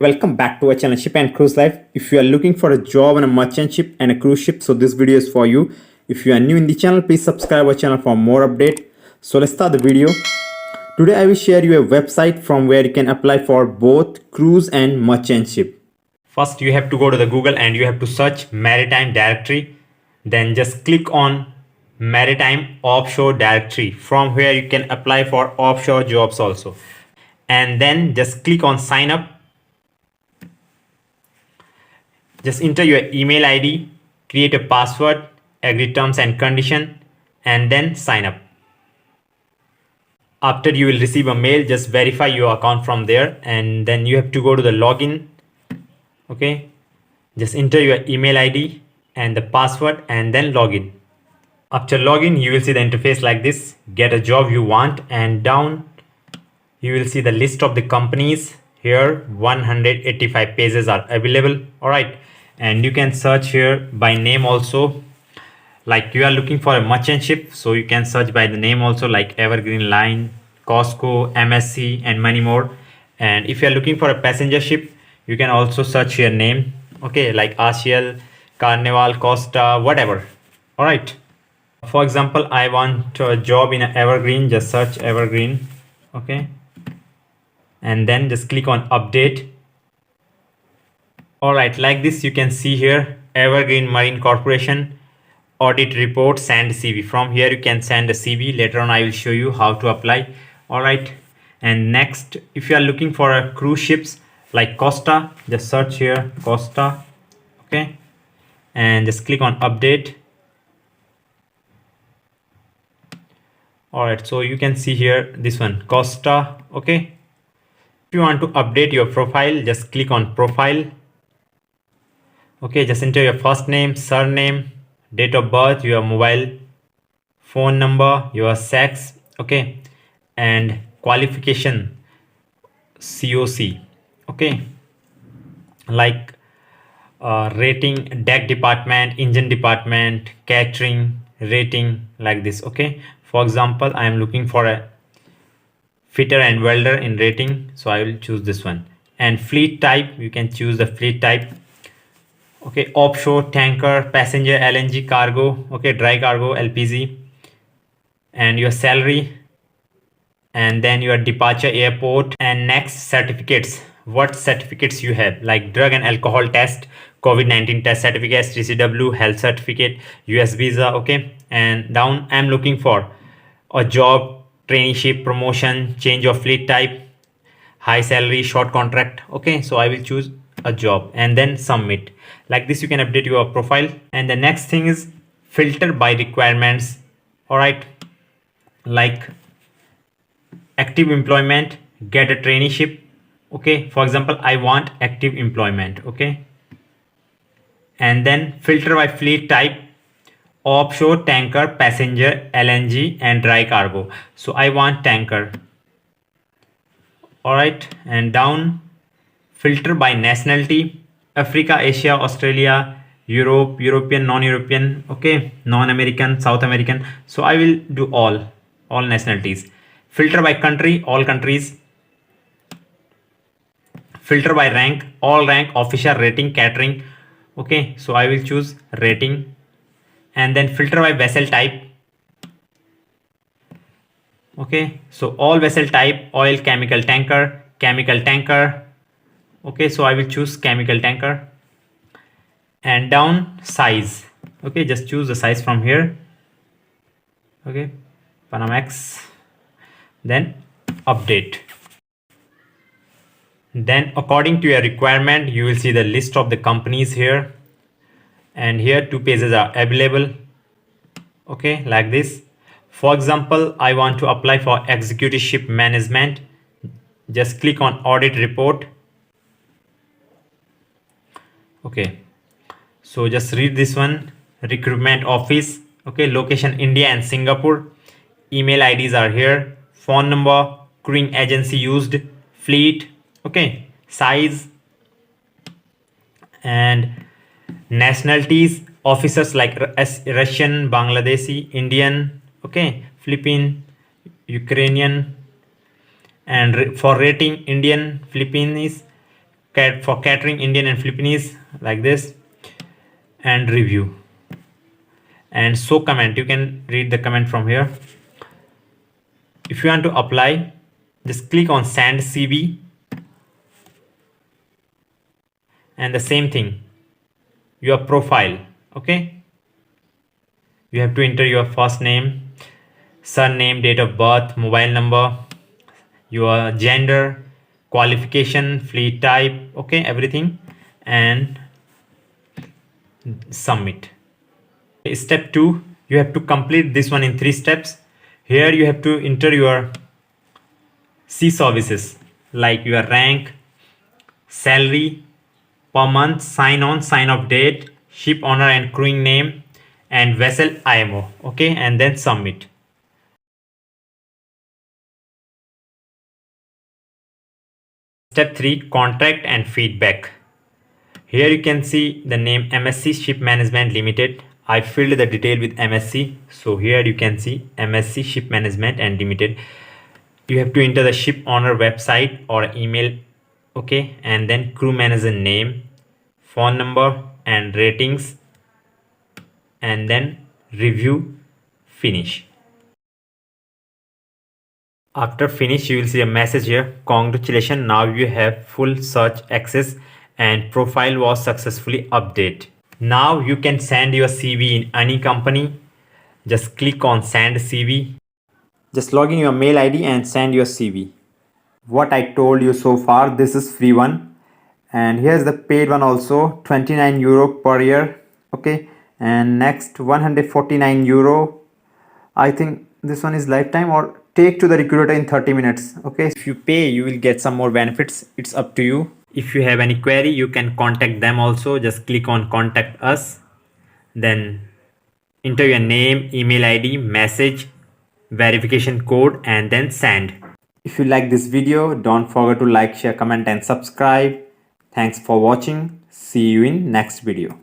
Welcome back to our channel Ship and Cruise Life. If you are looking for a job on a merchant ship and a cruise ship, so this video is for you. If you are new in the channel, please subscribe our channel for more update. So let's start the video. Today I will share you a website from where you can apply for both cruise and merchant ship. First you have to go to the Google and you have to search maritime directory. Then just click on maritime offshore directory, from where you can apply for offshore jobs also. And then just click on sign up. Just enter your email ID, create a password, agree terms and condition, and then sign up. After you will receive a mail, just verify your account from there, and then you have to go to the login. Okay, just enter your email ID and the password and then login. After login, you will see the interface like this. Get a job you want, and down you will see the list of the companies. Here 185 pages are available. All right, and you can search here by name also. Like you are looking for a merchant ship, so you can search by the name also, like Evergreen Line, Costco, MSC, and many more. And if you are looking for a passenger ship, you can also search your name. Okay, like Asiel, Carnival, Costa, whatever. All right, for example, I want a job in Evergreen. Just search Evergreen. Okay, and then just click on update. All right, like this you can see here, Evergreen Marine Corporation audit report, send CV. From here you can send a CV. Later on I will show you how to apply. All right, and next, if you are looking for a cruise ships like Costa, just search here Costa. Okay, and just click on update. All right, so you can see here this one Costa. Okay, if you want to update your profile, just click on profile. Okay, just enter your first name, surname, date of birth, your mobile phone number, your sex, okay, and qualification, COC. Okay, like rating, deck department, engine department, catering, rating, like this. Okay, for example, I am looking for a fitter and welder in rating, so I will choose this one. And fleet type, you can choose the fleet type. Okay, offshore, tanker, passenger, LNG, cargo, okay, dry cargo, LPG, and your salary, and then your departure airport. And next, certificates, what certificates you have, like drug and alcohol test, COVID-19 test certificate, TCW, health certificate, US visa. Okay, and down I'm looking for a job, traineeship, promotion, change of fleet type, high salary, short contract. Okay, so I will choose a job and then submit. Like this you can update your profile. And the next thing is filter by requirements. All right, like active employment, get a traineeship. Okay, for example, I want active employment. Okay, and then filter by fleet type, offshore, tanker, passenger, LNG, and dry cargo. So I want tanker. All right, and down filter by nationality, Africa, Asia, Australia, Europe, European, non-European, okay, non-American, South American. So I will do all nationalities. Filter by country, all countries. Filter by rank, all rank, official, rating, catering. Okay, so I will choose rating. And then filter by vessel type. Okay, so all vessel type, oil, chemical, tanker, chemical, tanker. Okay, so I will choose chemical, tanker. And down size. Okay, just choose the size from here. Okay, Panamax. Then update. Then according to your requirement, you will see the list of the companies here, and here 2 pages are available. Okay, like this. For example, I want to apply for executive ship management. Just click on audit report. Okay, so just read this one. Recruitment office. Okay, location India and Singapore. Email IDs are here. Phone number, crewing agency used, fleet. Okay, size, and nationalities, officers like Russian, Bangladeshi, Indian, okay, Philippine, Ukrainian. And for rating, Indian, Philippines, for catering Indian and Philippines, like this, and review and show comment. You can read the comment from here. If you want to apply, just click on send CV, and the same thing, your profile. Okay, you have to enter your first name, surname, date of birth, mobile number, your gender, qualification, fleet type, okay, everything, and submit. Step 2, you have to complete this one in 3 steps. Here you have to enter your C services like your rank, salary, per month, sign on, sign off date, ship owner and crewing name, and vessel IMO. Okay, and then submit. Step 3, contract and feedback. Here you can see the name MSC Ship Management Limited. I filled the detail with MSC. So here you can see MSC Ship Management and Limited. You have to enter the ship owner website or email. Okay, and then crew manager name, phone number, and ratings, and then review, finish. After finish, you will see a message here. Congratulations, now you have full search access and profile was successfully updated. Now you can send your CV in any company. Just click on send CV. Just log in your mail ID and send your CV. What I told you so far, this is free one, and here's the paid one also, 29 euro per year. Okay, and next 149 euro. I think this one is lifetime, or take to the recruiter in 30 minutes. Okay, if you pay, you will get some more benefits. It's up to you. If you have any query, you can contact them also. Just click on contact us, then enter your name, email ID, message, verification code, and then send. If you like this video, don't forget to like, share, comment, and subscribe. Thanks for watching. See you in next video.